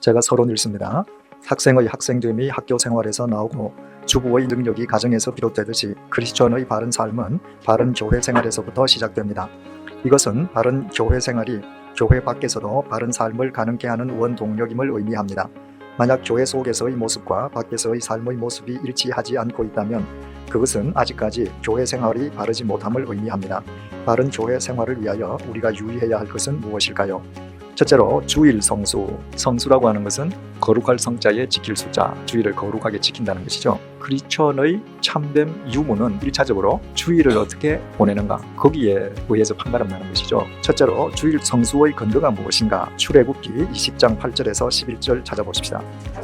제가 서론 읽습니다. 학생의 학생됨이 학교 생활에서 나오고 주부의 능력이 가정에서 비롯되듯이 크리스천의 바른 삶은 바른 교회 생활에서부터 시작됩니다. 이것은 바른 교회 생활이 교회 밖에서도 바른 삶을 가능케 하는 원동력임을 의미합니다. 만약 교회 속에서의 모습과 밖에서의 삶의 모습이 일치하지 않고 있다면 그것은 아직까지 교회 생활이 바르지 못함을 의미합니다. 바른 교회 생활을 위하여 우리가 유의해야 할 것은 무엇일까요? 첫째로 주일 성수. 성수라고 하는 것은 거룩할 성자에 지킬 수자, 주일을 거룩하게 지킨다는 것이죠. 크리스천의 참된 유무는 1차적으로 주일을 어떻게 보내는가, 거기에 의해서 판가름 나는 것이죠. 첫째로 주일 성수의 근거가 무엇인가? 출애굽기 20장 8절에서 11절 찾아보십시다.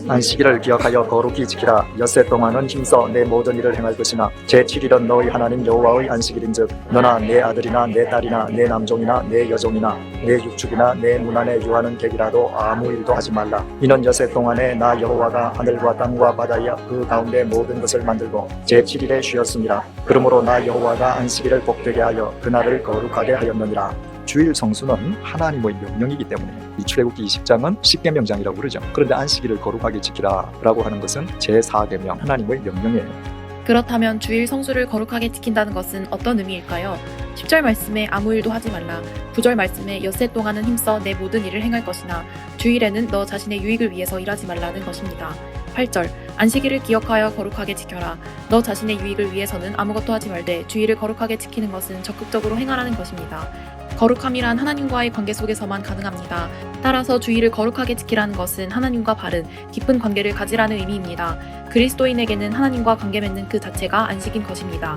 안식일을 기억하여 거룩히 지키라. 엿새 동안은 힘써 내 모든 일을 행할 것이나 제7일은 너희 하나님 여호와의 안식일인즉 너나 내 아들이나 내 딸이나 내 남종이나 내 여종이나 내 육축이나 내 문 안에 유하는 객이라도 아무 일도 하지 말라. 이는 엿새 동안에 나 여호와가 하늘과 땅과 바다와 그 가운데 모든 것을 만들고 제7일에 쉬었습니다. 그러므로 나 여호와가 안식일을 복되게 하여 그날을 거룩하게 하였느니라. 주일 성수는 하나님의 명령이기 때문에 이 출애굽기 20장은 10계명장이라고 그러죠. 그런데 안식일을 거룩하게 지키라 라고 하는 것은 제4계명, 하나님의 명령이에요. 그렇다면 주일 성수를 거룩하게 지킨다는 것은 어떤 의미일까요? 10절 말씀에 아무 일도 하지 말라. 9절 말씀에 엿새 동안은 힘써 내 모든 일을 행할 것이나 주일에는 너 자신의 유익을 위해서 일하지 말라는 것입니다. 8절 안식일을 기억하여 거룩하게 지켜라. 너 자신의 유익을 위해서는 아무것도 하지 말되 주일을 거룩하게 지키는 것은 적극적으로 행하라는 것입니다. 거룩함이란 하나님과의 관계 속에서만 가능합니다. 따라서 주일을 거룩하게 지키라는 것은 하나님과 바른, 깊은 관계를 가지라는 의미입니다. 그리스도인에게는 하나님과 관계 맺는 그 자체가 안식인 것입니다.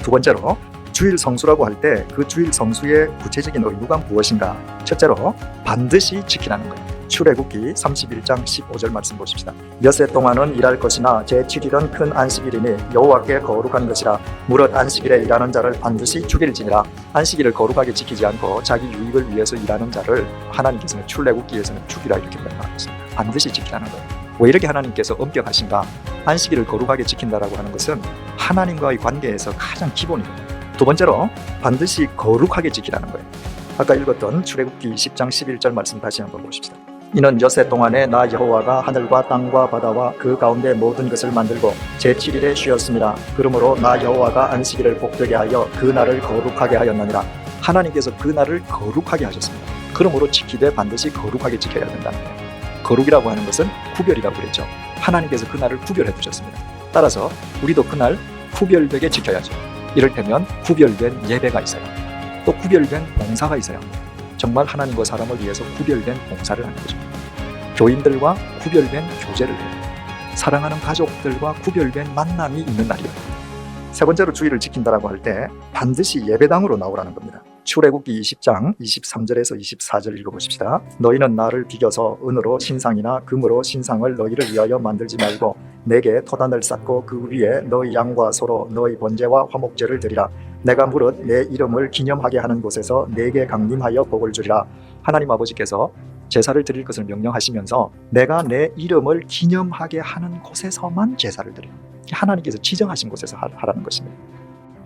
두 번째로 주일 성수라고 할 때 그 주일 성수의 구체적인 의무가 무엇인가? 첫째로 반드시 지키라는 거예요. 출애굽기 31장 15절 말씀 보십시다. 엿새 동안은 일할 것이나 제7일은 큰 안식일이니 여호와께 거룩한 것이라. 무릇 안식일에 일하는 자를 반드시 죽일지니라. 안식일을 거룩하게 지키지 않고 자기 유익을 위해서 일하는 자를 하나님께서는 출애굽기에서는 죽이라 이렇게 명령하셨습니다. 반드시 지키라는 거예요. 왜 이렇게 하나님께서 엄격하신가? 안식일을 거룩하게 지킨다라고 하는 것은 하나님과의 관계에서 가장 기본이거든요. 두 번째로 반드시 거룩하게 지키라는 거예요. 아까 읽었던 출애굽기 10장 11절 말씀 다시 한번 보십시다. 이는 엿새 동안에 나 여호와가 하늘과 땅과 바다와 그 가운데 모든 것을 만들고 제7일에 쉬었습니다. 그러므로 나 여호와가 안식일을 복되게 하여 그 날을 거룩하게 하였느니라. 하나님께서 그 날을 거룩하게 하셨습니다. 그러므로 지키되 반드시 거룩하게 지켜야 된다는 거예요. 거룩이라고 하는 것은 구별이라고 그랬죠. 하나님께서 그 날을 구별해 두셨습니다. 따라서 우리도 그 날 구별되게 지켜야죠. 이를테면 구별된 예배가 있어요. 또 구별된 봉사가 있어요. 정말 하나님과 사람을 위해서 구별된 봉사를 하는 거죠. 교인들과 구별된 교제를 해요. 사랑하는 가족들과 구별된 만남이 있는 날이에요. 세 번째로 주일을 지킨다라고 할 때 반드시 예배당으로 나오라는 겁니다. 출애굽기 20장 23절에서 24절 읽어보십시다. 너희는 나를 비겨서 은으로 신상이나 금으로 신상을 너희를 위하여 만들지 말고 내게 토단을 쌓고 그 위에 너희 양과 소로 너희 번제와 화목제를 드리라. 내가 무릇 내 이름을 기념하게 하는 곳에서 내게 강림하여 복을 주리라. 하나님 아버지께서 제사를 드릴 것을 명령하시면서 내가 내 이름을 기념하게 하는 곳에서만 제사를 드려요. 하나님께서 지정하신 곳에서 하라는 것입니다.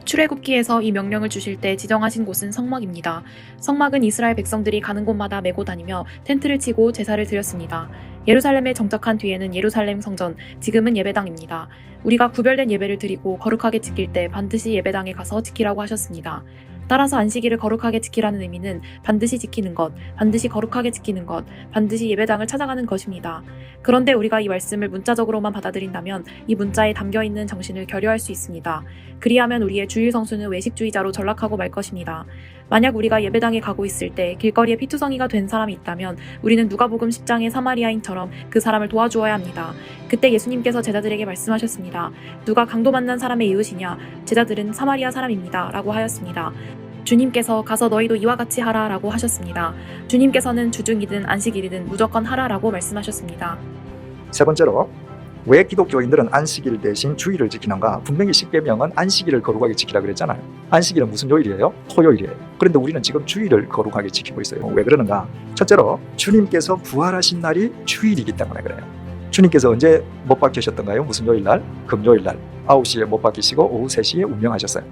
출애굽기에서 이 명령을 주실 때 지정하신 곳은 성막입니다. 성막은 이스라엘 백성들이 가는 곳마다 메고 다니며 텐트를 치고 제사를 드렸습니다. 예루살렘에 정착한 뒤에는 예루살렘 성전, 지금은 예배당입니다. 우리가 구별된 예배를 드리고 거룩하게 지킬 때 반드시 예배당에 가서 지키라고 하셨습니다. 따라서 안식일을 거룩하게 지키라는 의미는 반드시 지키는 것, 반드시 거룩하게 지키는 것, 반드시 예배당을 찾아가는 것입니다. 그런데 우리가 이 말씀을 문자적으로만 받아들인다면 이 문자에 담겨있는 정신을 결여할 수 있습니다. 그리하면 우리의 주일 성수는 외식주의자로 전락하고 말 것입니다. 만약 우리가 예배당에 가고 있을 때 길거리에 피투성이가 된 사람이 있다면 우리는 누가복음 10장의 사마리아인처럼 그 사람을 도와주어야 합니다. 그때 예수님께서 제자들에게 말씀하셨습니다. 누가 강도 만난 사람의 이웃이냐? 제자들은 사마리아 사람입니다. 라고 하였습니다. 주님께서 가서 너희도 이와 같이 하라 라고 하셨습니다. 주님께서는 주중이든 안식일이든 무조건 하라 라고 말씀하셨습니다. 세 번째로 왜 기독교인들은 안식일 대신 주일을 지키는가? 분명히 10계명은 안식일을 거룩하게 지키라 그랬잖아요. 안식일은 무슨 요일이에요? 토요일이에요. 그런데 우리는 지금 주일을 거룩하게 지키고 있어요. 왜 그러는가? 첫째로 주님께서 부활하신 날이 주일이기 때문에 그래요. 주님께서 언제 못 박히셨던가요? 무슨 요일날? 금요일날 9시에 못 박히시고 오후 3시에 운명하셨어요.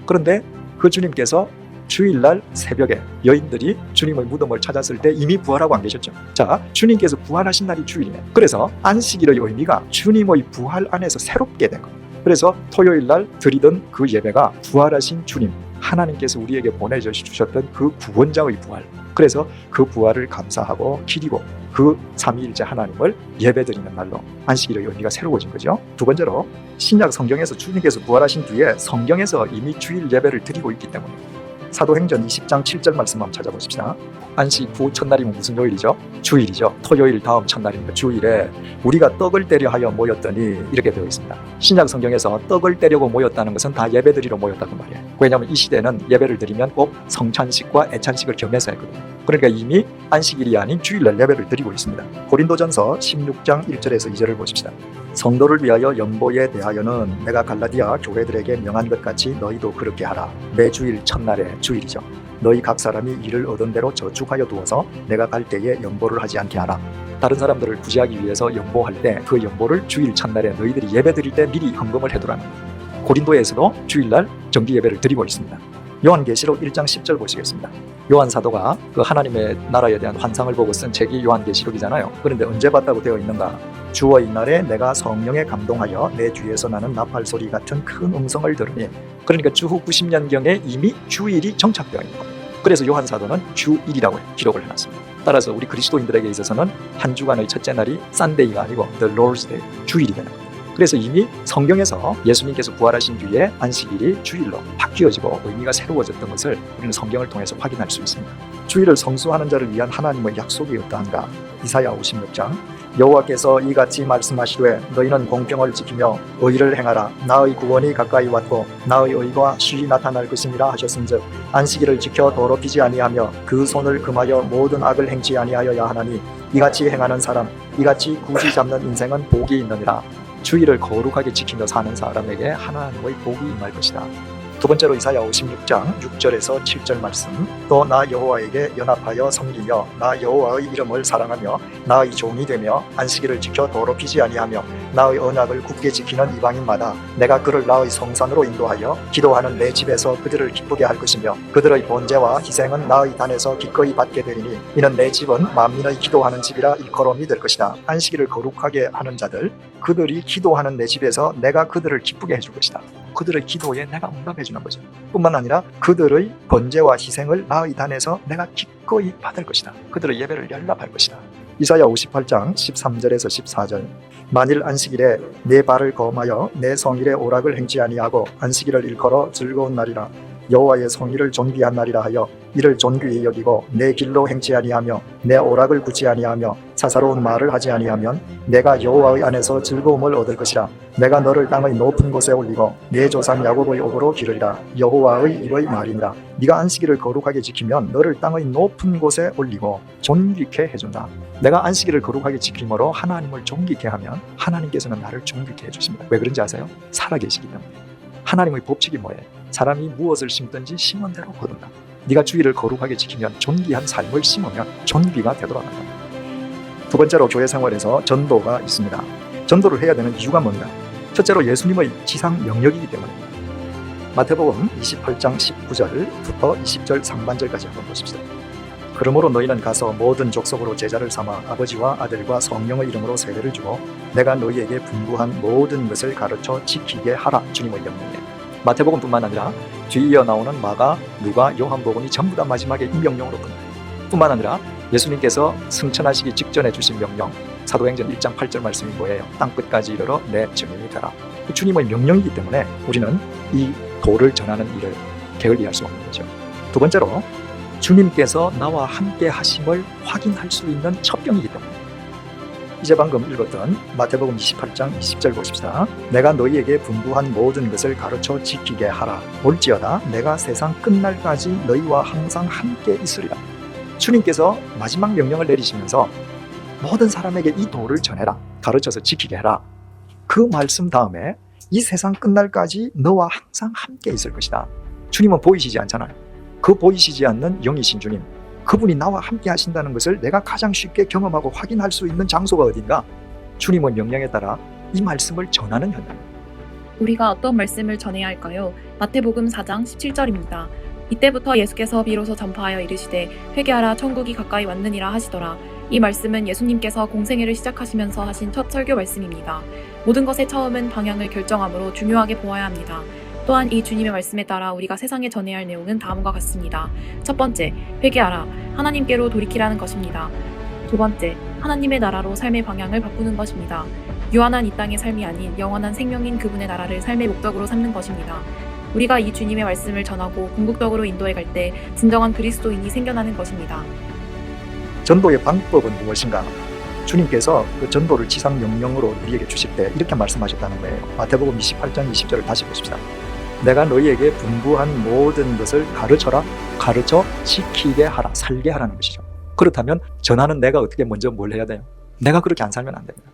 그런데 그 주님께서 주일날 새벽에 여인들이 주님의 무덤을 찾았을 때 이미 부활하고 안 계셨죠. 자, 주님께서 부활하신 날이 주일이네. 그래서 안식일의 의미가 주님의 부활 안에서 새롭게 된 거예요. 그래서 토요일날 드리던 그 예배가 부활하신 주님, 하나님께서 우리에게 보내주셨던 그 구원자의 부활, 그래서 그 부활을 감사하고 기리고 그 삼위일체 하나님을 예배드리는 날로 안식일의 의미가 새로워진 거죠. 두 번째로 신약 성경에서 주님께서 부활하신 뒤에 성경에서 이미 주일 예배를 드리고 있기 때문에 사도행전 20장 7절 말씀 한번 찾아보십시다. 안식 후 첫날이면 무슨 요일이죠? 주일이죠. 토요일 다음 첫날입니다. 주일에 우리가 떡을 떼려 하여 모였더니 이렇게 되어 있습니다. 신약 성경에서 떡을 떼려고 모였다는 것은 다 예배드리러 모였다고 말이에요. 왜냐하면 이 시대는 예배를 드리면 꼭 성찬식과 애찬식을 겸해서 했거든요. 그러니까 이미 안식일이 아닌 주일날 예배를 드리고 있습니다. 고린도전서 16장 1절에서 2절을 보십시다. 성도를 위하여 연보에 대하여는 내가 갈라디아 교회들에게 명한 것 같이 너희도 그렇게 하라. 매주일 첫날에 주일이죠. 너희 각 사람이 일을 얻은 대로 저축하여 두어서 내가 갈 때에 연보를 하지 않게 하라. 다른 사람들을 구제하기 위해서 연보할 때 그 연보를 주일 첫날에 너희들이 예배 드릴 때 미리 헌금을 해두라는 거예요. 고린도에서도 주일날 정기 예배를 드리고 있습니다. 요한계시록 1장 10절 보시겠습니다. 요한 사도가 그 하나님의 나라에 대한 환상을 보고 쓴 책이 요한계시록이잖아요. 그런데 언제 봤다고 되어 있는가? 주어 이날에 내가 성령에 감동하여 내 뒤에서 나는 나팔 소리 같은 큰 음성을 들으니, 그러니까 주후 90년경에 이미 주일이 정착되어 있는 겁니다. 그래서 요한 사도는 주일이라고 기록을 해놨습니다. 따라서 우리 그리스도인들에게 있어서는 한 주간의 첫째 날이 썬데이가 아니고 The Lord's Day, 주일이 되는 겁니다. 그래서 이미 성경에서 예수님께서 부활하신 뒤에 안식일이 주일로 바뀌어지고 의미가 새로워졌던 것을 우리는 성경을 통해서 확인할 수 있습니다. 주일을 성수하는 자를 위한 하나님의 약속이 어떠한가? 이사야 56장 여호와께서 이같이 말씀하시되 너희는 공평을 지키며 의를 행하라. 나의 구원이 가까이 왔고 나의 의가 쉬이 나타날 것임이라 하셨은즉 안식일을 지켜 더럽히지 아니하며 그 손을 금하여 모든 악을 행치 아니하여야 하나니 이같이 행하는 사람, 이같이 굳이 잡는 인생은 복이 있느니라. 주일을 거룩하게 지키며 사는 사람에게 하나님의 복이 임할 것이다. 두 번째로 이사야 56장 6절에서 7절 말씀. 또 나 여호와에게 연합하여 섬기며 나 여호와의 이름을 사랑하며 나의 종이 되며 안식일을 지켜 더럽히지 아니하며 나의 언약을 굳게 지키는 이방인마다 내가 그를 나의 성산으로 인도하여 기도하는 내 집에서 그들을 기쁘게 할 것이며 그들의 번제와 희생은 나의 단에서 기꺼이 받게 되리니 이는 내 집은 만민의 기도하는 집이라 일컬음이 될 것이다. 안식일을 거룩하게 하는 자들, 그들이 기도하는 내 집에서 내가 그들을 기쁘게 해줄 것이다. 그들의 기도에 내가 응답해 주는 거죠. 뿐만 아니라 그들의 번제와 희생을 나의 단에서 내가 기꺼이 받을 것이다. 그들의 예배를 연락할 것이다. 이사야 58장 13절에서 14절. 만일 안식일에 내 발을 거하여 내 성일의 오락을 행치 아니하고 안식일을 일컬어 즐거운 날이라 여호와의 성일을 존귀한 날이라 하여 이를 존귀히 여기고 내 길로 행치 아니하며 내 오락을 굳지 아니하며 사사로운 말을 하지 아니하면 내가 여호와의 안에서 즐거움을 얻을 것이라. 내가 너를 땅의 높은 곳에 올리고 내 조상 야곱의 옥으로 기르리라. 여호와의 이의 말이니라. 네가 안식일을 거룩하게 지키면 너를 땅의 높은 곳에 올리고 존귀케 해준다. 내가 안식일을 거룩하게 지킴으로 하나님을 존귀케 하면 하나님께서는 나를 존귀케 해주십니다. 왜 그런지 아세요? 살아계시기 때문에. 하나님의 법칙이 뭐예요? 사람이 무엇을 심든지 심은 대로 거둔다. 네가 주일을 거룩하게 지키면 존귀한 삶을 심으면 존귀가 되돌아간다. 두 번째로 교회 생활에서 전도가 있습니다. 전도를 해야 되는 이유가 뭔가? 첫째로 예수님의 지상 명령이기 때문입니다. 마태복음 28장 19절부터 20절 상반절까지 한번 보십시다. 그러므로 너희는 가서 모든 족속으로 제자를 삼아 아버지와 아들과 성령의 이름으로 세례를 주고 내가 너희에게 분부한 모든 것을 가르쳐 지키게 하라. 주님의 명령이에요. 마태복음뿐만 아니라 뒤이어 나오는 마가, 누가, 요한복음이 전부 다 마지막에 이 명령으로 끝나요. 뿐만 아니라 예수님께서 승천하시기 직전에 주신 명령, 사도행전 1장 8절 말씀이 뭐예요? 땅끝까지 이르러 내 증인이 되라. 주님의 명령이기 때문에 우리는 이 도를 전하는 일을 게을리할 수 없는 거죠. 두 번째로 주님께서 나와 함께 하심을 확인할 수 있는 첩병이기 때문에 이제 방금 읽었던 마태복음 28장 20절 보십시다. 내가 너희에게 분부한 모든 것을 가르쳐 지키게 하라. 올지어다 내가 세상 끝날까지 너희와 항상 함께 있으리라. 주님께서 마지막 명령을 내리시면서 모든 사람에게 이 도를 전해라. 가르쳐서 지키게 해라. 그 말씀 다음에 이 세상 끝날까지 너와 항상 함께 있을 것이다. 주님은 보이시지 않잖아요. 그 보이시지 않는 영이신 주님, 그분이 나와 함께 하신다는 것을 내가 가장 쉽게 경험하고 확인할 수 있는 장소가 어딘가? 주님의 명령에 따라 이 말씀을 전하는 현장입니다. 우리가 어떤 말씀을 전해야 할까요? 마태복음 4장 17절입니다. 이때부터 예수께서 비로소 전파하여 이르시되 회개하라 천국이 가까이 왔느니라 하시더라. 이 말씀은 예수님께서 공생애를 시작하시면서 하신 첫 설교 말씀입니다. 모든 것의 처음은 방향을 결정함으로 중요하게 보아야 합니다. 또한 이 주님의 말씀에 따라 우리가 세상에 전해야 할 내용은 다음과 같습니다. 첫 번째, 회개하라. 하나님께로 돌이키라는 것입니다. 두 번째, 하나님의 나라로 삶의 방향을 바꾸는 것입니다. 유한한 이 땅의 삶이 아닌 영원한 생명인 그분의 나라를 삶의 목적으로 삼는 것입니다. 우리가 이 주님의 말씀을 전하고 궁극적으로 인도해 갈 때 진정한 그리스도인이 생겨나는 것입니다. 전도의 방법은 무엇인가? 주님께서 그 전도를 지상 명령으로 우리에게 주실 때 이렇게 말씀하셨다는 거예요. 마태복음 28장 20절을 다시 보십시다. 내가 너희에게 분부한 모든 것을 가르쳐라, 가르쳐 지키게 하라, 살게 하라는 것이죠. 그렇다면 전하는 내가 어떻게 먼저 뭘 해야 돼요? 내가 그렇게 안 살면 안 됩니다.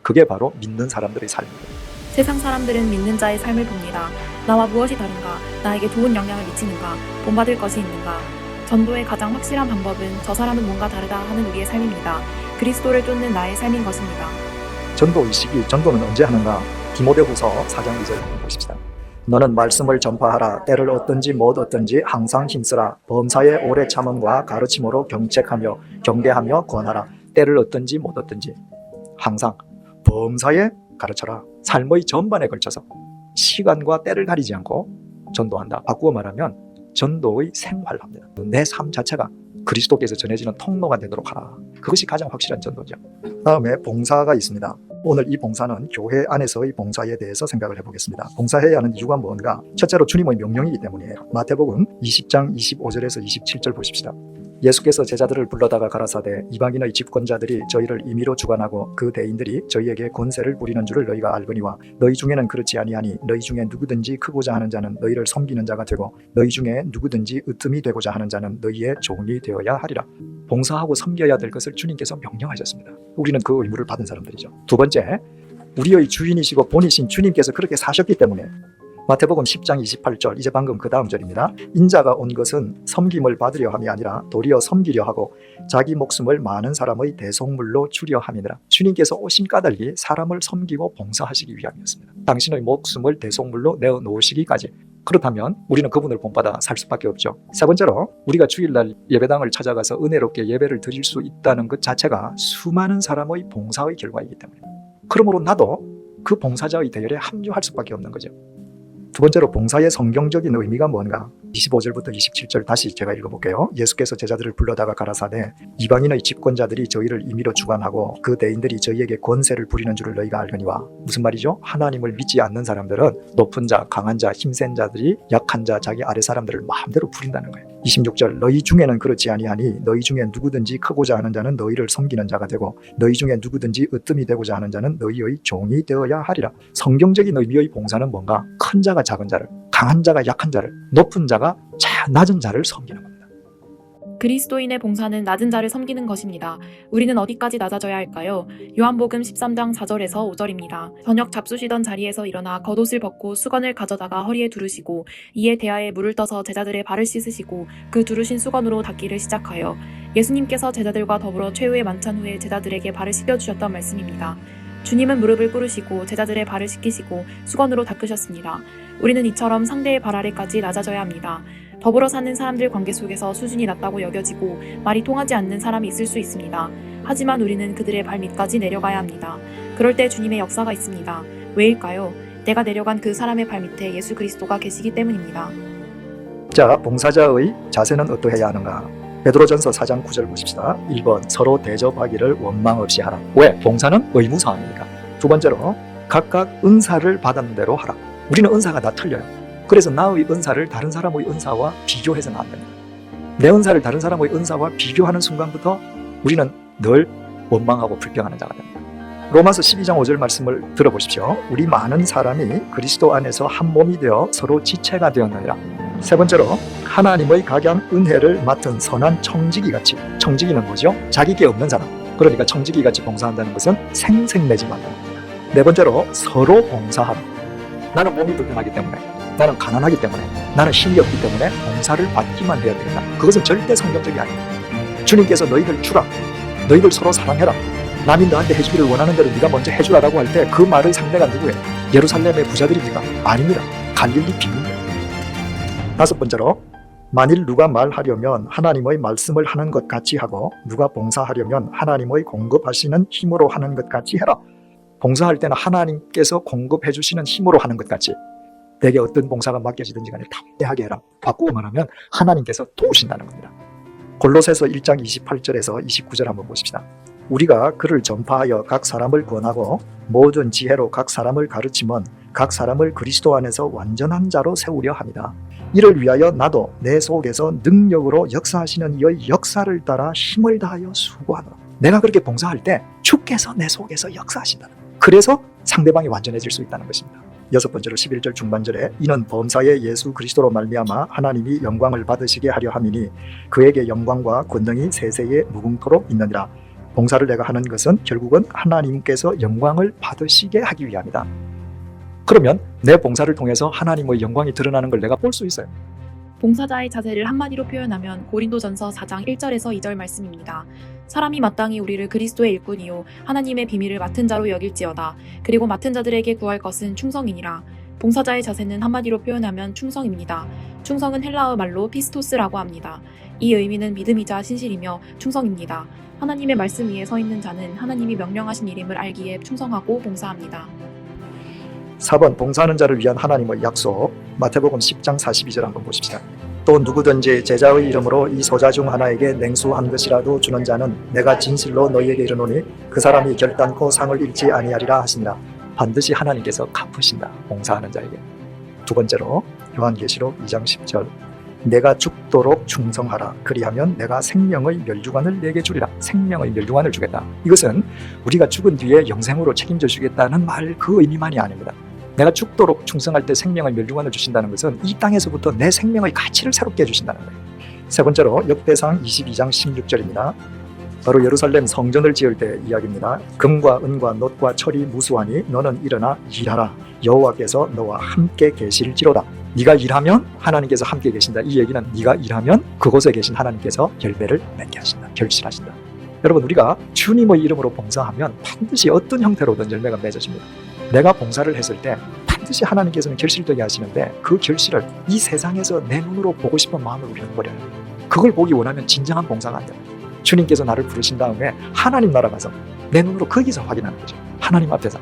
그게 바로 믿는 사람들의 삶입니다. 세상 사람들은 믿는 자의 삶을 봅니다. 나와 무엇이 다른가? 나에게 좋은 영향을 미치는가? 본받을 것이 있는가? 전도의 가장 확실한 방법은 저 사람은 뭔가 다르다 하는 우리의 삶입니다. 그리스도를 쫓는 나의 삶인 것입니다. 전도의식이 전도는 언제 하는가? 디모데후서 4장 2절 보십시다. 너는 말씀을 전파하라. 때를 어떤지 못 어떤지 항상 힘쓰라. 범사의 오래 참음과 가르침으로 경책하며 경계하며 권하라. 때를 어떤지 못 어떤지 항상 범사에 가르쳐라. 삶의 전반에 걸쳐서 시간과 때를 가리지 않고 전도한다. 바꾸어 말하면 전도의 생활합니다. 내 삶 자체가 그리스도께서 전해지는 통로가 되도록 하라. 그것이 가장 확실한 전도죠. 다음에 봉사가 있습니다. 오늘 이 봉사는 교회 안에서의 봉사에 대해서 생각을 해보겠습니다. 봉사해야 하는 이유가 뭔가? 첫째로 주님의 명령이기 때문이에요. 마태복음 20장 25절에서 27절 보십시다. 예수께서 제자들을 불러다가 가라사대 이방인의 집권자들이 저희를 임의로 주관하고 그 대인들이 저희에게 권세를 부리는 줄을 너희가 알거니와 너희 중에는 그렇지 아니하니 너희 중에 누구든지 크고자 하는 자는 너희를 섬기는 자가 되고 너희 중에 누구든지 으뜸이 되고자 하는 자는 너희의 종이 되어야 하리라. 봉사하고 섬겨야 될 것을 주님께서 명령하셨습니다. 우리는 그 의무를 받은 사람들이죠. 두 번째, 우리의 주인이시고 본이신 주님께서 그렇게 사셨기 때문에 마태복음 10장 28절, 이제 방금 그 다음 절입니다. 인자가 온 것은 섬김을 받으려 함이 아니라 도리어 섬기려 하고 자기 목숨을 많은 사람의 대속물로 주려 함이니라. 주님께서 오신 까닭이 사람을 섬기고 봉사하시기 위함이었습니다. 당신의 목숨을 대속물로 내어 놓으시기까지. 그렇다면 우리는 그분을 본받아 살 수밖에 없죠. 세 번째로, 우리가 주일날 예배당을 찾아가서 은혜롭게 예배를 드릴 수 있다는 것 자체가 수많은 사람의 봉사의 결과이기 때문입니다. 그러므로 나도 그 봉사자의 대열에 합류할 수밖에 없는 거죠. 두 번째로, 봉사의 성경적인 의미가 뭔가? 25절부터 27절 다시 제가 읽어볼게요. 예수께서 제자들을 불러다가 가라사대 이방인의 집권자들이 저희를 임의로 주관하고 그 대인들이 저희에게 권세를 부리는 줄을 너희가 알거니와. 무슨 말이죠? 하나님을 믿지 않는 사람들은 높은 자, 강한 자, 힘센 자들이 약한 자, 자기 아래 사람들을 마음대로 부린다는 거예요. 26절, 너희 중에는 그렇지 아니하니 너희 중에 누구든지 크고자 하는 자는 너희를 섬기는 자가 되고 너희 중에 누구든지 으뜸이 되고자 하는 자는 너희의 종이 되어야 하리라. 성경적인 의미의 봉사는 뭔가? 큰 자가 작은 자를, 강한 자가 약한 자를, 높은 자가 낮은 자를 섬기는 겁니다. 그리스도인의 봉사는 낮은 자를 섬기는 것입니다. 우리는 어디까지 낮아져야 할까요? 요한복음 13장 4절에서 5절입니다. 저녁 잡수시던 자리에서 일어나 겉옷을 벗고 수건을 가져다가 허리에 두르시고 이에 대야에 물을 떠서 제자들의 발을 씻으시고 그 두르신 수건으로 닦기를 시작하여. 예수님께서 제자들과 더불어 최후의 만찬 후에 제자들에게 발을 씻겨주셨던 말씀입니다. 주님은 무릎을 꿇으시고 제자들의 발을 씻기시고 수건으로 닦으셨습니다. 우리는 이처럼 상대의 발 아래까지 낮아져야 합니다. 더불어 사는 사람들 관계 속에서 수준이 낮다고 여겨지고 말이 통하지 않는 사람이 있을 수 있습니다. 하지만 우리는 그들의 발 밑까지 내려가야 합니다. 그럴 때 주님의 역사가 있습니다. 왜일까요? 내가 내려간 그 사람의 발 밑에 예수 그리스도가 계시기 때문입니다. 자, 봉사자의 자세는 어떠해야 하는가? 베드로전서 4장 9절 보십시다. 1번, 서로 대접하기를 원망 없이 하라. 왜? 봉사는 의무사항이니까. 두 번째로, 각각 은사를 받은 대로 하라. 우리는 은사가 다 틀려요. 그래서 나의 은사를 다른 사람의 은사와 비교해서는 안 됩니다. 내 은사를 다른 사람의 은사와 비교하는 순간부터 우리는 늘 원망하고 불평하는 자가 됩니다. 로마서 12장 5절 말씀을 들어보십시오. 우리 많은 사람이 그리스도 안에서 한 몸이 되어 서로 지체가 되었느니라. 세 번째로, 하나님의 각양 은혜를 맡은 선한 청지기같이. 청지기는 뭐죠? 자기게 없는 사람. 그러니까 청지기같이 봉사한다는 것은 생색내지 말라. 네 번째로, 서로 봉사하라. 나는 몸이 불편하기 때문에, 나는 가난하기 때문에, 나는 힘이 없기 때문에 봉사를 받기만 해야 된다. 그것은 절대 성경적이 아닙니다. 주님께서 너희들 주라, 너희들 서로 사랑해라, 남이 너한테 해주기를 원하는 대로 네가 먼저 해주라라고 할 때 그 말의 상대가 누구예요? 예루살렘의 부자들입니까? 아닙니다. 갈릴리 빈입니다. 다섯 번째로, 만일 누가 말하려면 하나님의 말씀을 하는 것 같이 하고 누가 봉사하려면 하나님의 공급하시는 힘으로 하는 것 같이 해라. 봉사할 때는 하나님께서 공급해 주시는 힘으로 하는 것 같이 내게 어떤 봉사가 맡겨지든지 간에 담대하게 해라. 바꾸어 말하면 하나님께서 도우신다는 겁니다. 골로새서 1장 28절에서 29절 한번 보십시다. 우리가 그를 전파하여 각 사람을 권하고 모든 지혜로 각 사람을 가르치면 각 사람을 그리스도 안에서 완전한 자로 세우려 합니다. 이를 위하여 나도 내 속에서 능력으로 역사하시는 이의 역사를 따라 힘을 다하여 수고하노라. 내가 그렇게 봉사할 때 주께서 내 속에서 역사하신다는 거예요. 그래서 상대방이 완전해질 수 있다는 것입니다. 여섯 번째로 11절 중반절에 이는 범사의 예수 그리스도로 말미암아 하나님이 영광을 받으시게 하려 함이니 그에게 영광과 권능이 세세에 무궁토록 있느니라. 봉사를 내가 하는 것은 결국은 하나님께서 영광을 받으시게 하기 위함이다. 그러면 내 봉사를 통해서 하나님의 영광이 드러나는 걸 내가 볼 수 있어요. 봉사자의 자세를 한마디로 표현하면 고린도전서 4장 1절에서 2절 말씀입니다. 사람이 마땅히 우리를 그리스도의 일꾼이요 하나님의 비밀을 맡은 자로 여길지어다. 그리고 맡은 자들에게 구할 것은 충성이니라. 봉사자의 자세는 한마디로 표현하면 충성입니다. 충성은 헬라어 말로 피스토스라고 합니다. 이 의미는 믿음이자 신실이며 충성입니다. 하나님의 말씀 위에 서 있는 자는 하나님이 명령하신 일임을 알기에 충성하고 봉사합니다. 4번 봉사하는 자를 위한 하나님의 약속 마태복음 10장 42절 한번 보십시다. 또 누구든지 제자의 이름으로 이 소자 중 하나에게 냉수 한 것이라도 주는 자는 내가 진실로 너희에게 이르노니 그 사람이 결단코 상을 잃지 아니하리라 하시니라. 반드시 하나님께서 갚으신다. 봉사하는 자에게. 두 번째로 요한계시록 2장 10절 내가 죽도록 충성하라. 그리하면 내가 생명의 멸류관을 내게 주리라. 생명의 멸류관을 주겠다. 이것은 우리가 죽은 뒤에 영생으로 책임져 주겠다는 말 그 의미만이 아닙니다. 내가 죽도록 충성할 때 생명의 멸류관을 주신다는 것은 이 땅에서부터 내 생명의 가치를 새롭게 해주신다는 거예요. 세 번째로 역대상 22장 16절입니다. 바로 예루살렘 성전을 지을 때 이야기입니다. 금과 은과 놋과 철이 무수하니 너는 일어나 일하라. 여호와께서 너와 함께 계실지로다. 네가 일하면 하나님께서 함께 계신다. 이 얘기는 네가 일하면 그곳에 계신 하나님께서 열매를 맺게 하신다. 결실하신다. 여러분 우리가 주님의 이름으로 봉사하면 반드시 어떤 형태로든 열매가 맺어집니다. 내가 봉사를 했을 때 반드시 하나님께서는 결실되게 하시는데 그 결실을 이 세상에서 내 눈으로 보고 싶은 마음으로 우리는 버려요. 그걸 보기 원하면 진정한 봉사가 안 돼요. 주님께서 나를 부르신 다음에 하나님 나라 가서 내 눈으로 거기서 확인하는 거죠. 하나님 앞에서.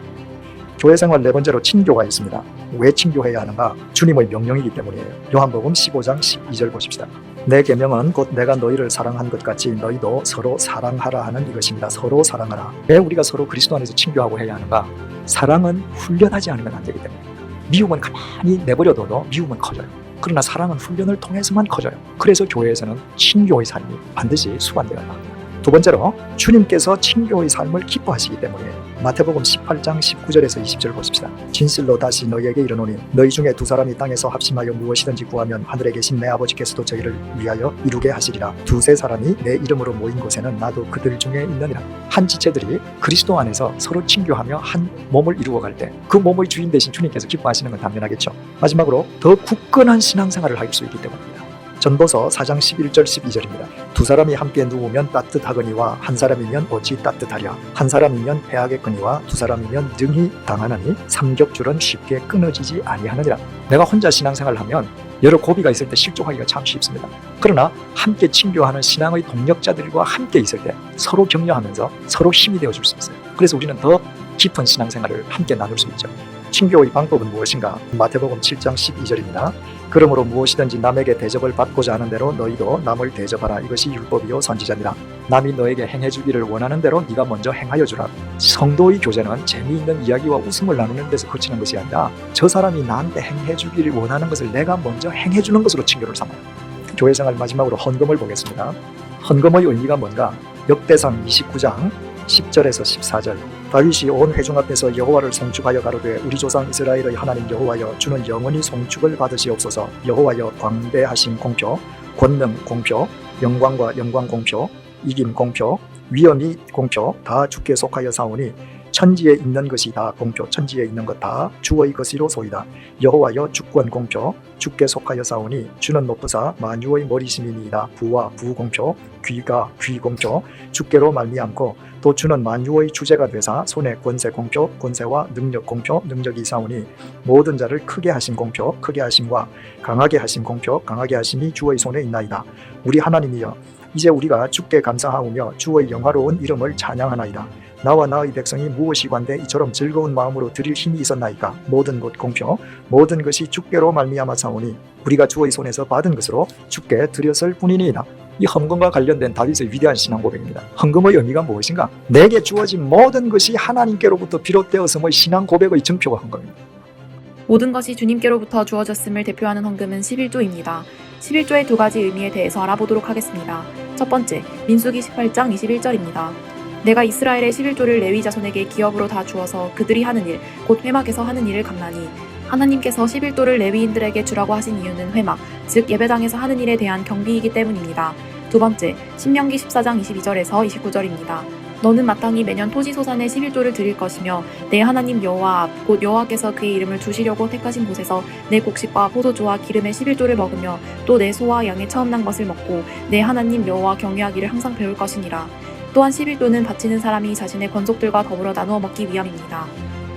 교회 생활 네 번째로 친교가 있습니다. 왜 친교해야 하는가? 주님의 명령이기 때문이에요. 요한복음 15장 12절 보십시다. 내 계명은 곧 내가 너희를 사랑한 것 같이 너희도 서로 사랑하라 하는 이것입니다. 서로 사랑하라. 왜 우리가 서로 그리스도 안에서 친교하고 해야 하는가? 사랑은 훈련하지 않으면 안 되기 때문에. 미움은 가만히 내버려둬도 미움은 커져요. 그러나 사랑은 훈련을 통해서만 커져요. 그래서 교회에서는 친교의 삶이 반드시 수반되어야 합니다. 두 번째로 주님께서 친교의 삶을 기뻐하시기 때문에 마태복음 18장 19절에서 20절 보십시다. 진실로 다시 너희에게 이르노니 너희 중에 두 사람이 땅에서 합심하여 무엇이든지 구하면 하늘에 계신 내 아버지께서도 저희를 위하여 이루게 하시리라. 두세 사람이 내 이름으로 모인 곳에는 나도 그들 중에 있느니라. 한 지체들이 그리스도 안에서 서로 친교하며 한 몸을 이루어갈 때 그 몸의 주인 되신 주님께서 기뻐하시는 건 당연하겠죠. 마지막으로 더 굳건한 신앙생활을 할 수 있기 때문입니다. 전도서 4장 11절 12절입니다. 두 사람이 함께 누우면 따뜻하거니와 한 사람이면 어찌 따뜻하랴. 한 사람이면 패하겠거니와 두 사람이면 능히 당하나니 삼겹줄은 쉽게 끊어지지 아니하느니라. 내가 혼자 신앙생활을 하면 여러 고비가 있을 때 실족하기가 참 쉽습니다. 그러나 함께 친교하는 신앙의 동력자들과 함께 있을 때 서로 격려하면서 서로 힘이 되어줄 수 있어요. 그래서 우리는 더 깊은 신앙생활을 함께 나눌 수 있죠. 친교의 방법은 무엇인가? 마태복음 7장 12절입니다. 그러므로 무엇이든지 남에게 대접을 받고자 하는 대로 너희도 남을 대접하라. 이것이 율법이요 선지자니라. 남이 너에게 행해주기를 원하는 대로 네가 먼저 행하여 주라. 성도의 교제는 재미있는 이야기와 웃음을 나누는 데서 그치는 것이 아니라 저 사람이 나한테 행해주기를 원하는 것을 내가 먼저 행해주는 것으로 친교를 삼아요. 교회생활 마지막으로 헌금을 보겠습니다. 헌금의 의미가 뭔가? 역대상 29장 10절에서 14절 다윗이 온 회중 앞에서 여호와를 송축하여 가로되 우리 조상 이스라엘의 하나님 여호와여 주는 영원히 송축을 받으시옵소서. 여호와여 광대하신 공표, 권능 공표, 영광과 영광 공표, 이김 공표, 위엄이 공표 다 주께 속하여 사오니 천지에 있는 것이 다 공표, 천지에 있는 것 다 주의 것이로소이다. 여호와여 주권 공표, 주께 속하여 사오니 주는 높으사 만유의 머리심이니이다. 부와 부공표, 귀가 귀공표, 주께로 말미암고 또 주는 만유의 주제가 되사 손에 권세 공표, 권세와 능력 공표, 능력이 사오니 모든 자를 크게 하신 공표, 크게 하심과 강하게 하신 공표, 강하게 하심이 주의 손에 있나이다. 우리 하나님이여, 이제 우리가 주께 감사하오며 주의 영화로운 이름을 찬양하나이다. 나와 나의 백성이 무엇이 관대 이처럼 즐거운 마음으로 드릴 힘이 있었나이까. 모든 것 공표, 모든 것이 주께로 말미암아 사오니 우리가 주의 손에서 받은 것으로 주께 드렸을 뿐이니이다. 이 헌금과 관련된 다윗의 위대한 신앙 고백입니다. 헌금의 의미가 무엇인가? 내게 주어진 모든 것이 하나님께로부터 비롯되었음의 신앙 고백의 증표가 헌금입니다. 모든 것이 주님께로부터 주어졌음을 대표하는 헌금은 11조입니다. 11조의 두 가지 의미에 대해서 알아보도록 하겠습니다. 첫 번째, 민수기 18장 21절입니다. 내가 이스라엘의 11조를 레위 자손에게 기업으로 다 주어서 그들이 하는 일, 곧 회막에서 하는 일을 갚나니 하나님께서 11조를 레위인들에게 주라고 하신 이유는 회막, 즉 예배당에서 하는 일에 대한 경비이기 때문입니다. 두 번째, 신명기 14장 22절에서 29절입니다. 너는 마땅히 매년 토지소산의 11조를 드릴 것이며 내 하나님 여호와 앞, 곧 여호와께서 그의 이름을 두시려고 택하신 곳에서 내 곡식과 포도주와 기름의 11조를 먹으며 또 내 소와 양의 처음 난 것을 먹고 내 하나님 여호와 경외하기를 항상 배울 것이니라. 또한 11조는 바치는 사람이 자신의 권속들과 더불어 나누어 먹기 위함입니다.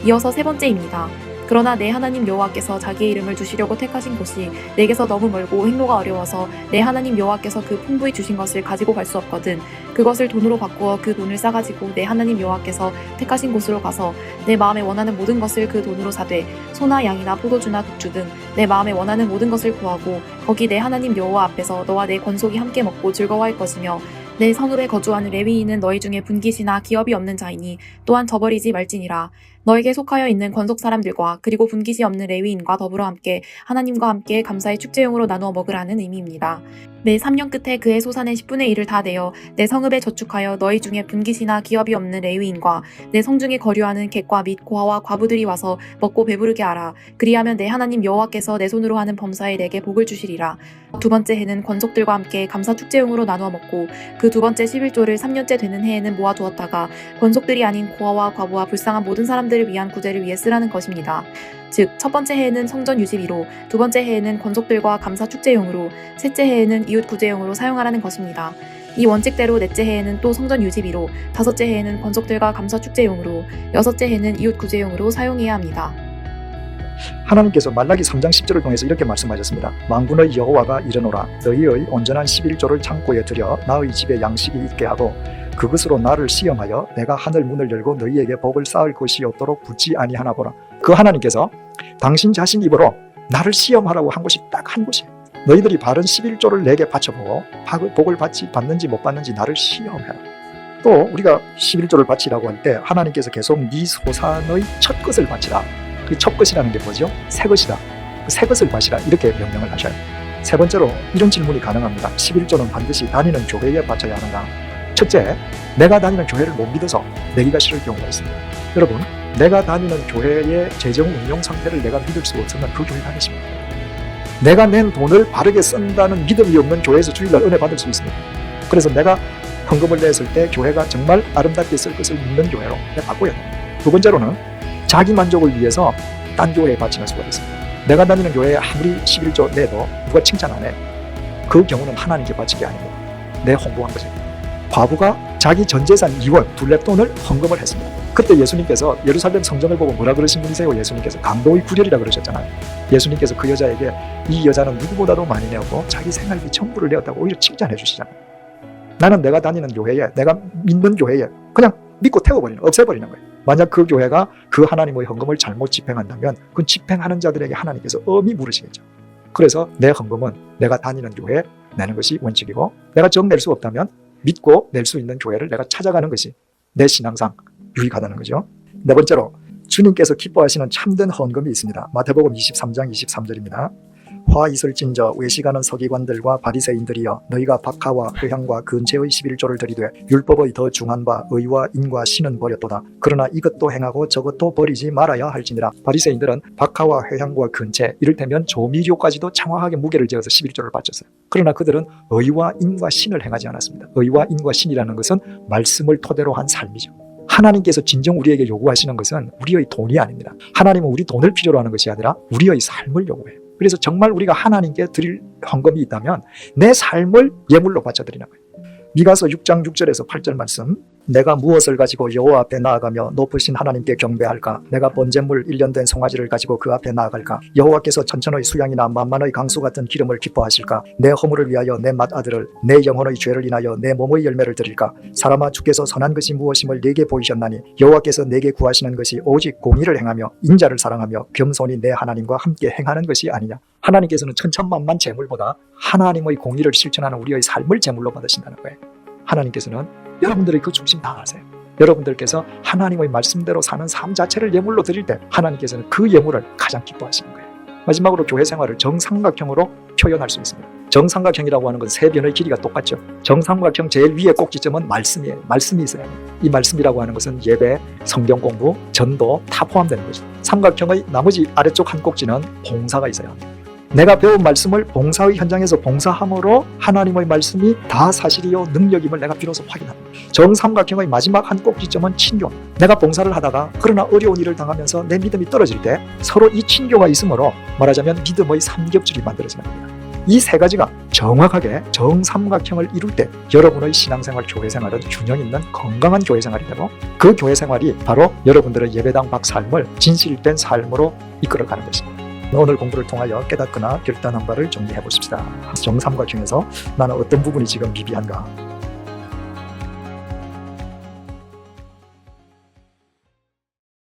이어서 세 번째입니다. 그러나 내 하나님 여호와께서 자기의 이름을 두시려고 택하신 곳이 내게서 너무 멀고 행로가 어려워서 내 하나님 여호와께서 그 풍부히 주신 것을 가지고 갈 수 없거든. 그것을 돈으로 바꾸어 그 돈을 싸가지고 내 하나님 여호와께서 택하신 곳으로 가서 내 마음에 원하는 모든 것을 그 돈으로 사되 소나 양이나 포도주나 국주 등 내 마음에 원하는 모든 것을 구하고 거기 내 하나님 여호와 앞에서 너와 내 권속이 함께 먹고 즐거워할 것이며 내 성읍에 거주하는 레위인은 너희 중에 분깃이나 기업이 없는 자이니 또한 저버리지 말지니라. 너에게 속하여 있는 권속 사람들과 그리고 분깃이 없는 레위인과 더불어 함께 하나님과 함께 감사의 축제용으로 나누어 먹으라는 의미입니다. 매 3년 끝에 그의 소산의 10분의 1을 다 내어 내 성읍에 저축하여 너희 중에 분깃이나 기업이 없는 레위인과 내 성중에 거류하는 객과 및 고아와 과부들이 와서 먹고 배부르게 하라. 그리하면 내 하나님 여호와께서 내 손으로 하는 범사에 내게 복을 주시리라. 두 번째 해는 권속들과 함께 감사 축제용으로 나누어 먹고 그 두 번째 11조를 3년째 되는 해에는 모아두었다가 권속들이 아닌 고아와 과부와 불쌍한 모든 사람들을 위한 구제를 위해 쓰라는 것입니다. 즉, 첫 번째 해에는 성전 유지비로, 두 번째 해에는 권속들과 감사 축제용으로, 셋째 해에는 이웃 구제용으로 사용하라는 것입니다. 이 원칙대로 넷째 해에는 또 성전 유지비로, 다섯째 해에는 권속들과 감사 축제용으로, 여섯째 해는 이웃 구제용으로 사용해야 합니다. 하나님께서 말라기 3장 10절을 통해서 이렇게 말씀하셨습니다. 만군의 여호와가 이르노라. 너희의 온전한 11조를 창고에 들여 나의 집에 양식이 있게 하고 그것으로 나를 시험하여 내가 하늘 문을 열고 너희에게 복을 쌓을 것이 없도록 붙지 아니하나 보라. 그 하나님께서 당신 자신 입으로 나를 시험하라고 한 곳이 딱 한 곳이에요. 너희들이 바른 11조를 내게 바쳐보고 복을 받는지 못 받는지 나를 시험해라. 또 우리가 11조를 바치라고 할 때 하나님께서 계속 네 소산의 첫 것을 바치라. 그 첫 것이라는 게 뭐죠? 새 것이다. 그 새 것을 바치라. 이렇게 명령을 하셔요. 세 번째로 이런 질문이 가능합니다. 11조는 반드시 다니는 교회에 바쳐야 하는가? 첫째, 내가 다니는 교회를 못 믿어서 내기가 싫을 경우가 있습니다. 여러분, 내가 다니는 교회의 재정 운용 상태를 내가 믿을 수 없으면 그 교회 다니시면 돼요. 내가 낸 돈을 바르게 쓴다는 믿음이 없는 교회에서 주일날 은혜 받을 수 있습니다. 그래서 내가 헌금을 냈을 때 교회가 정말 아름답게 쓸 것을 믿는 교회로 바꿔야 됩니다. 두 번째로는 자기 만족을 위해서 딴 교회에 바치는 수가 있습니다. 내가 다니는 교회에 아무리 11조 내도 누가 칭찬 안 해. 그 경우는 하나님께 바치기 아닙니다. 내 홍보한 것입니다. 과부가 자기 전 재산 2원 둘레돈을 헌금을 했습니다. 그때 예수님께서 예루살렘 성전을 보고 뭐라 그러신 분이세요? 예수님께서 강도의 구렬이라 그러셨잖아요. 예수님께서 그 여자에게 이 여자는 누구보다도 많이 내었고 자기 생활비 전부를 내었다고 오히려 칭찬해 주시잖아요. 나는 내가 다니는 교회에, 내가 믿는 교회에 그냥 믿고 태워버리는, 없애버리는 거예요. 만약 그 교회가 그 하나님의 헌금을 잘못 집행한다면 그 집행하는 자들에게 하나님께서 엄히 물으시겠죠. 그래서 내 헌금은 내가 다니는 교회에 내는 것이 원칙이고, 내가 정 낼 수 없다면 믿고 낼 수 있는 교회를 내가 찾아가는 것이 내 신앙상 유익하다는 거죠. 네 번째로, 주님께서 기뻐하시는 참된 헌금이 있습니다. 마태복음 23장 23절입니다. 화 있을진저 외식하는 서기관들과 바리새인들이여, 너희가 박하와 회향과 근체의 11조를 드리되 율법의 더 중한 바 의와 인과 신은 버렸도다. 그러나 이것도 행하고 저것도 버리지 말아야 할지니라. 바리새인들은 박하와 회향과 근체, 이를테면 조미료까지도 장황하게 무게를 지어서 11조를 바쳤어요. 그러나 그들은 의와 인과 신을 행하지 않았습니다. 의와 인과 신이라는 것은 말씀을 토대로 한 삶이죠. 하나님께서 진정 우리에게 요구하시는 것은 우리의 돈이 아닙니다. 하나님은 우리 돈을 필요로 하는 것이 아니라 우리의 삶을 요구해요. 그래서 정말 우리가 하나님께 드릴 헌금이 있다면 내 삶을 예물로 바쳐드리는 거예요. 미가서 6장 6절에서 8절 말씀, 내가 무엇을 가지고 여호와 앞에 나아가며 높으신 하나님께 경배할까? 내가 번제물 1년 된 송아지를 가지고 그 앞에 나아갈까? 여호와께서 천천의 수양이나 만만의 강수 같은 기름을 기뻐하실까? 내 허물을 위하여 내 맏아들을, 내 영혼의 죄를 인하여 내 몸의 열매를 드릴까? 사람아, 주께서 선한 것이 무엇임을 내게 보이셨나니 여호와께서 내게 구하시는 것이 오직 공의를 행하며 인자를 사랑하며 겸손히 내 하나님과 함께 행하는 것이 아니냐. 하나님께서는 천천만만 재물보다 하나님의 공의를 실천하는 우리의 삶을 재물로 받으신다는 거예요. 하나님께서는 여러분들의 그 중심 다 아세요. 여러분들께서 하나님의 말씀대로 사는 삶 자체를 예물로 드릴 때 하나님께서는 그 예물을 가장 기뻐하시는 거예요. 마지막으로 교회 생활을 정삼각형으로 표현할 수 있습니다. 정삼각형이라고 하는 건 세 변의 길이가 똑같죠. 정삼각형 제일 위에 꼭지점은 말씀이에요. 말씀이 있어야 해요. 이 말씀이라고 하는 것은 예배, 성경 공부, 전도 다 포함되는 거죠. 삼각형의 나머지 아래쪽 한 꼭지는 봉사가 있어야 합니다. 내가 배운 말씀을 봉사의 현장에서 봉사함으로 하나님의 말씀이 다 사실이요 능력임을 내가 비로소 확인합니다. 정삼각형의 마지막 한 꼭지점은 친교. 내가 봉사를 하다가 그러나 어려운 일을 당하면서 내 믿음이 떨어질 때 서로 이 친교가 있으므로 말하자면 믿음의 삼겹줄이 만들어지는 겁니다. 이 세 가지가 정확하게 정삼각형을 이룰 때 여러분의 신앙생활, 교회생활은 균형 있는 건강한 교회생활이 되고 그 교회생활이 바로 여러분들의 예배당 밖 삶을 진실된 삶으로 이끌어가는 것입니다. 오늘 공부를 통하여 깨닫거나 결단한 바를 정리해 보십시다. 정삼각형에서 나는 어떤 부분이 지금 미비한가?